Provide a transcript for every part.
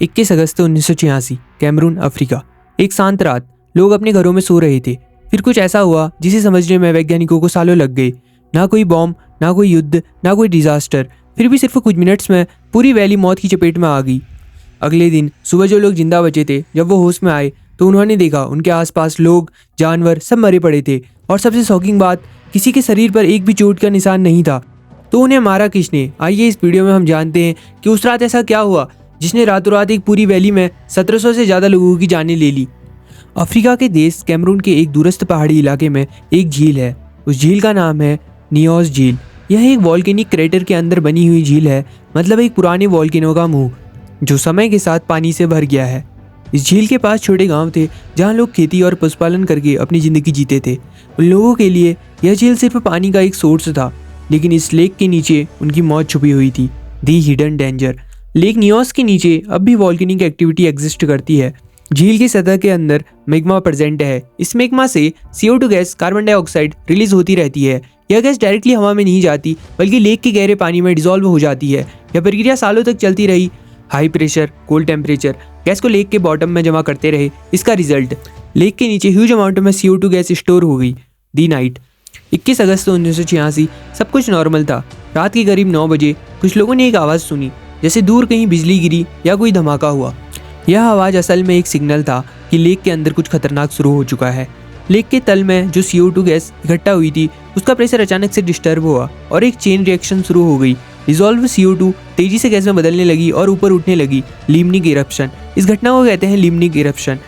21 अगस्त 1986 Cameroon, Africa. एक शांत रात, लोग अपने घरों में सो रहे थे। फिर कुछ ऐसा हुआ जिसे समझने में वैज्ञानिकों को सालों लग गए। ना कोई बॉम्ब, ना कोई युद्ध, ना कोई डिजास्टर, फिर भी सिर्फ कुछ मिनट्स में पूरी वैली मौत की चपेट में आ गई। अगले दिन सुबह जो लोग जिंदा बचे थे, जब वो होश में आए तो उन्होंने देखा उनके आसपास लोग, जानवर सब मरे पड़े थे। और सबसे शॉकिंग बात, किसी के शरीर पर एक भी चोट का निशान नहीं था। तो उन्हें मारा किसने? आइए इस वीडियो में हम जानते हैं कि उस रात ऐसा क्या हुआ जिसने रातों रात एक पूरी वैली में 1700 से ज़्यादा लोगों की जानें ले ली। अफ्रीका के देश कैमरून के एक दूरस्थ पहाड़ी इलाके में एक झील है। उस झील का नाम है नियोस झील। यह एक वॉल्केनिक क्रेटर के अंदर बनी हुई झील है, मतलब एक पुराने वॉल्केनो का मुंह जो समय के साथ पानी से भर गया है। इस झील के पास छोटे गांव थे जहां लोग खेती और पशुपालन करके अपनी ज़िंदगी जीते थे। उन लोगों के लिए यह झील सिर्फ पानी का एक सोर्स था, लेकिन इस लेक के नीचे उनकी मौत छुपी हुई थी। दी हिडन डेंजर। लेक नियोस के नीचे अब भी वॉल्केनिक एक्टिविटी एग्जिस्ट करती है। झील की सतह के अंदर मैग्मा प्रेजेंट है। इस मैग्मा से CO2 gas, carbon dioxide release होती रहती है। यह गैस डायरेक्टली हवा में नहीं जाती, बल्कि लेक के गहरे पानी में डिसॉल्व हो जाती है। यह प्रक्रिया सालों तक चलती रही। High pressure, cold temperature gas को लेक के बॉटम में जमा करते रहे। इसका रिजल्ट, लेक के नीचे ह्यूज अमाउंट में CO2 गैस स्टोर हो गई। दी नाइट, 21 अगस्त 1986। सब कुछ नॉर्मल था। रात के करीब 9 बजे कुछ लोगों ने एक आवाज़ सुनी, जैसे दूर कहीं बिजली गिरी या कोई धमाका हुआ। यह आवाज़ असल में एक सिग्नल था कि लेक के अंदर कुछ खतरनाक शुरू हो चुका है। लेक के तल में जो CO2 गैस इकट्ठा हुई थी, उसका प्रेशर अचानक से डिस्टर्ब हुआ और एक चेन रिएक्शन शुरू हो गई। डिसॉल्व CO2 तेजी से गैस में बदलने लगी और ऊपर उठने लगी। Limnic eruption. इस घटना को कहते हैं लिम्निक इरप्शन।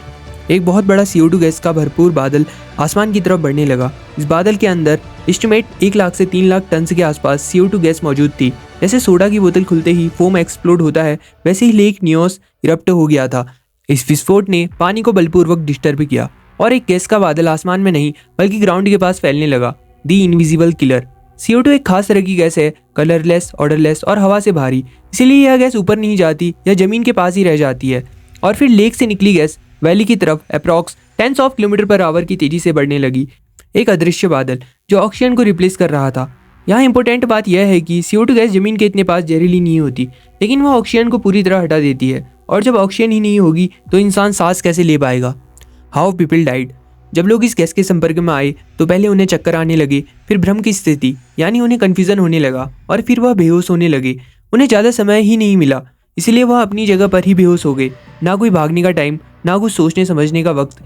एक बहुत बड़ा CO2 गैस का भरपूर बादल आसमान की तरफ बढ़ने लगा। इस बादल के अंदर एस्टिमेट 1 लाख से 3 लाख टन के आसपास CO2 गैस मौजूद थी। जैसे सोडा की बोतल खुलते ही फोम एक्सप्लोड होता है, वैसे ही लेक नियोस इरप्ट हो गया था। इस विस्फोट ने पानी को बलपूर्वक डिस्टर्ब किया और एक गैस का बादल आसमान में नहीं बल्कि ग्राउंड के पास फैलने लगा। दी इनविजिबल किलर। CO2 एक खास तरह की गैस है, कलरलेस, ऑर्डरलेस और हवा से भारी। इसीलिए यह गैस ऊपर नहीं जाती या जमीन के पास ही रह जाती है। और फिर लेक से निकली गैस वैली की तरफ approx 10 of kilometre per hour की तेजी से बढ़ने लगी। एक अदृश्य बादल जो ऑक्सीजन को रिप्लेस कर रहा था। यहाँ इंपॉर्टेंट बात यह है कि CO2 गैस जमीन के इतने पास जहरीली नहीं होती, लेकिन वह ऑक्सीजन को पूरी तरह हटा देती है। और जब ऑक्सीजन ही नहीं होगी तो इंसान सांस कैसे ले पाएगा? How people died. जब लोग इस गैस के संपर्क में आए तो पहले उन्हें चक्कर आने लगे, फिर भ्रम की स्थिति यानी उन्हें कन्फ्यूजन होने लगा, और फिर वह बेहोश होने लगे। उन्हें ज़्यादा समय ही नहीं मिला, इसलिए वह अपनी जगह पर ही बेहोश हो गए। ना कोई भागने का टाइम, ना कुछ सोचने समझने का वक्त।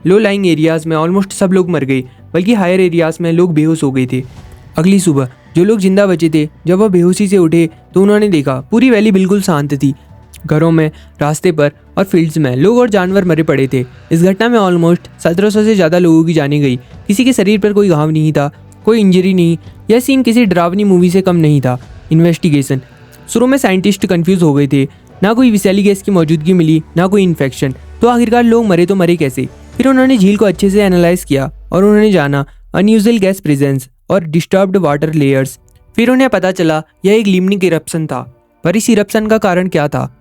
लो लाइंग एरियाज में ऑलमोस्ट सब लोग मर गए, बल्कि हायर एरियाज में लोग बेहोश हो गए थे। अगली सुबह जो लोग जिंदा बचे थे, जब वह बेहोशी से उठे तो उन्होंने देखा पूरी वैली बिल्कुल शांत थी। घरों में, रास्ते पर और फील्ड्स में लोग और जानवर मरे पड़े थे। इस घटना में ऑलमोस्ट 1700 से ज़्यादा लोगों की जानें गई। किसी के शरीर पर कोई घाव नहीं था, कोई इंजरी नहीं। यह सीन किसी डरावनी मूवी से कम नहीं था। इन्वेस्टिगेशन। शुरू में साइंटिस्ट कंफ्यूज हो गए थे। ना कोई विषैली गैस की मौजूदगी मिली, ना कोई इन्फेक्शन। तो आखिरकार लोग मरे तो मरे कैसे? फिर उन्होंने झील को अच्छे से एनालाइज किया और उन्होंने जाना अनयूजुअल गैस प्रेजेंस और डिस्टर्ब्ड वाटर लेयर्स। फिर उन्हें पता चला यह एक लिम्निक इरप्शन था। पर इस इरप्शन का कारण क्या था?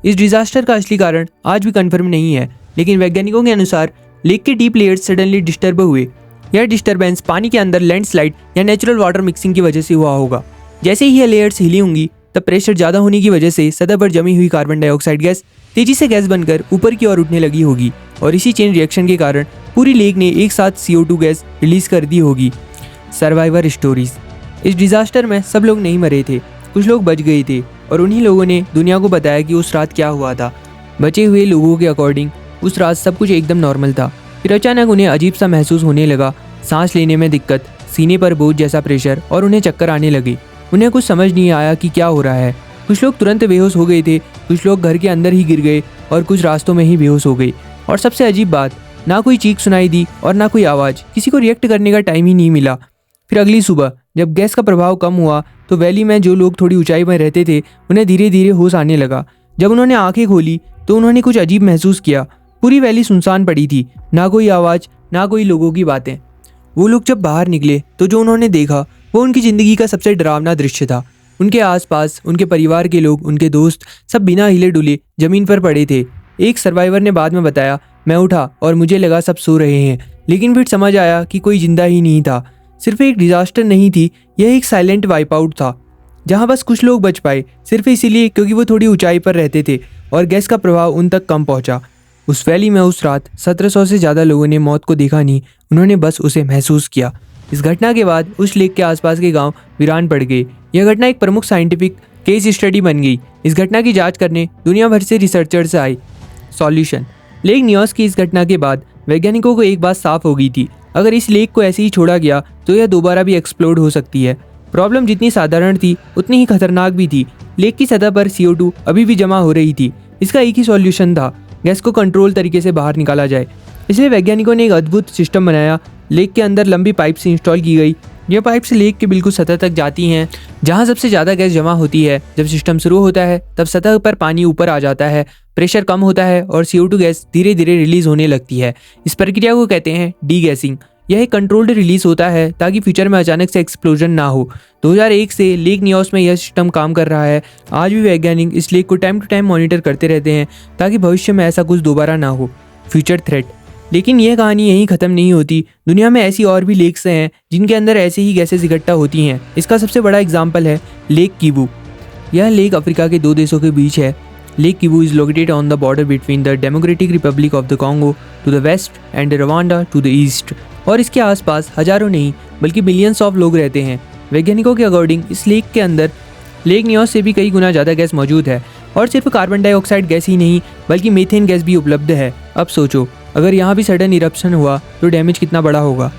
इस डिजास्टर का असली कारण आज भी कंफर्म नहीं है, लेकिन वैज्ञानिकों के अनुसार लेक के डीप लेयर्स सडनली डिस्टर्ब हुए। यह डिस्टर्बेंस पानी के अंदर लैंडस्लाइड या नेचुरल वाटर मिक्सिंग की वजह से हुआ होगा। जैसे ही यह लेयर्स हिली होंगी, तब प्रेशर ज़्यादा होने की वजह से सतह पर जमी हुई कार्बन डाइऑक्साइड गैस तेजी से गैस बनकर ऊपर की ओर उठने लगी होगी, और इसी चेन रिएक्शन के कारण पूरी लेक ने एक साथ CO2 गैस रिलीज कर दी होगी। Survivor stories. इस डिजास्टर में सब लोग नहीं मरे थे, कुछ लोग बच गए थे, और उन्हीं लोगों ने दुनिया को बताया कि उस रात क्या हुआ था। बचे हुए लोगों के अकॉर्डिंग उस रात सब कुछ एकदम नॉर्मल था। फिर अचानक उन्हें अजीब सा महसूस होने लगा, सांस लेने में दिक्कत, सीने पर बोझ जैसा प्रेशर, और उन्हें चक्कर आने लगे। उन्हें कुछ समझ नहीं आया कि क्या हो रहा है। कुछ लोग तुरंत बेहोश हो गए थे, कुछ लोग घर के अंदर ही गिर गए, और कुछ रास्तों में ही बेहोश हो गए। और सबसे अजीब बात, ना कोई चीख सुनाई दी और ना कोई आवाज़। किसी को रिएक्ट करने का टाइम ही नहीं मिला। फिर अगली सुबह जब गैस का प्रभाव कम हुआ तो वैली में जो लोग थोड़ी ऊंचाई में रहते थे, उन्हें धीरे धीरे होश आने लगा। जब उन्होंने आंखें खोली तो उन्होंने कुछ अजीब महसूस किया। पूरी वैली सुनसान पड़ी थी, ना कोई आवाज़, ना कोई लोगों की बातें। वो लोग जब बाहर निकले तो जो उन्होंने देखा वो उनकी ज़िंदगी का सबसे डरावना दृश्य था। उनके आसपास उनके परिवार के लोग, उनके दोस्त सब बिना हिले डुले ज़मीन पर पड़े थे। एक सर्वाइवर ने बाद में बताया, मैं उठा और मुझे लगा सब सो रहे हैं, लेकिन फिर समझ आया कि कोई जिंदा ही नहीं था। सिर्फ एक डिजास्टर नहीं थी, यह एक साइलेंट वाइप आउट था। जहां बस कुछ लोग बच पाए, सिर्फ इसीलिए क्योंकि वो थोड़ी ऊंचाई पर रहते थे और गैस का प्रभाव उन तक कम पहुंचा। उस वैली में उस रात 1700 से ज़्यादा लोगों ने मौत को देखा नहीं, उन्होंने बस उसे महसूस किया। इस घटना के बाद उस लेक के आसपास के गांव वीरान पड़ गए। यह घटना एक प्रमुख साइंटिफिक केस स्टडी बन गई। इस घटना की जांच करने दुनिया भर से रिसर्चर्स आए। सॉल्यूशन: लेक न्योस की इस घटना के बाद वैज्ञानिकों को एक बात साफ हो गई थी, अगर इस लेक को ऐसे ही छोड़ा गया तो यह दोबारा भी एक्सप्लोड हो सकती है। प्रॉब्लम जितनी साधारण थी उतनी ही खतरनाक भी थी। लेक की सतह पर CO2 अभी भी जमा हो रही थी। इसका एक ही सॉल्यूशन था, गैस को कंट्रोल तरीके से बाहर निकाला जाए। इसलिए वैज्ञानिकों ने एक अद्भुत सिस्टम बनाया। लेक के अंदर लंबी पाइप्स इंस्टॉल की गई। ये पाइप्स लेक के बिल्कुल सतह तक जाती हैं, जहाँ सबसे ज़्यादा गैस जमा होती है। जब सिस्टम शुरू होता है तब सतह पर पानी ऊपर आ जाता है, प्रेशर कम होता है और CO2 गैस धीरे धीरे रिलीज होने लगती है। इस प्रक्रिया को कहते हैं डीगैसिंग। यह एक कंट्रोल्ड रिलीज होता है ताकि फ्यूचर में अचानक से एक्सप्लोजन ना हो। 2001 से लेक न्योस में यह सिस्टम काम कर रहा है। आज भी वैज्ञानिक इस लेक को टाइम टू टाइम मॉनिटर करते रहते हैं ताकि भविष्य में ऐसा कुछ दोबारा ना हो। फ्यूचर थ्रेट: लेकिन यह कहानी यहीं ख़त्म नहीं होती। दुनिया में ऐसी और भी लेक्स हैं जिनके अंदर ऐसे ही गैसेस इकट्ठा होती हैं। इसका सबसे बड़ा एग्जाम्पल है लेक किवू। यह लेक अफ्रीका के 2 देशों के बीच है। Lake Kivu is located on the border between the Democratic Republic of the Congo to the west and Rwanda to the east. और इसके आसपास हजारों नहीं बल्कि मिलियंस ऑफ लोग रहते हैं। वैज्ञानिकों के अकॉर्डिंग इस लेक के अंदर लेक न्योस से भी कई गुना ज़्यादा गैस मौजूद है। और सिर्फ कार्बन डाइऑक्साइड गैस ही नहीं बल्कि मीथेन गैस भी उपलब्ध है। अब सोचो, अगर यहाँ भी सडन इरप्शन हुआ तो डैमेज कितना बड़ा होगा,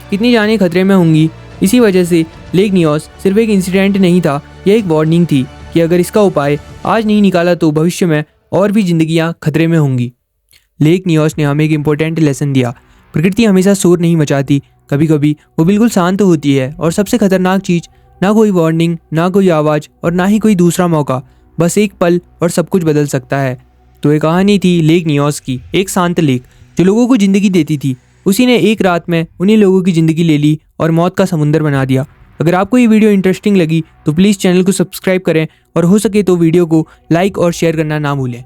कितनी जानें खतरे में होंगी। इसी वजह से लेक न्योस सिर्फ एक इंसिडेंट नहीं था, यह एक वार्निंग थी कि अगर इसका उपाय आज नहीं निकाला तो भविष्य में और भी जिंदगियाँ खतरे में होंगी। लेक न्योस ने हमें एक इम्पोर्टेंट लेसन दिया। प्रकृति हमेशा शोर नहीं मचाती, कभी कभी वो बिल्कुल शांत होती है। और सबसे खतरनाक चीज़, ना कोई वार्निंग, ना कोई आवाज़ और ना ही कोई दूसरा मौका, बस एक पल और सब कुछ बदल सकता है। तो ये कहानी थी लेक न्योस की, एक शांत लेक जो लोगों को ज़िंदगी देती थी। उसी ने एक रात में उन्हीं लोगों की ज़िंदगी ले ली और मौत का समुंदर बना दिया। अगर आपको ये वीडियो इंटरेस्टिंग लगी तो प्लीज़ चैनल को सब्सक्राइब करें और हो सके तो वीडियो को लाइक और शेयर करना ना भूलें।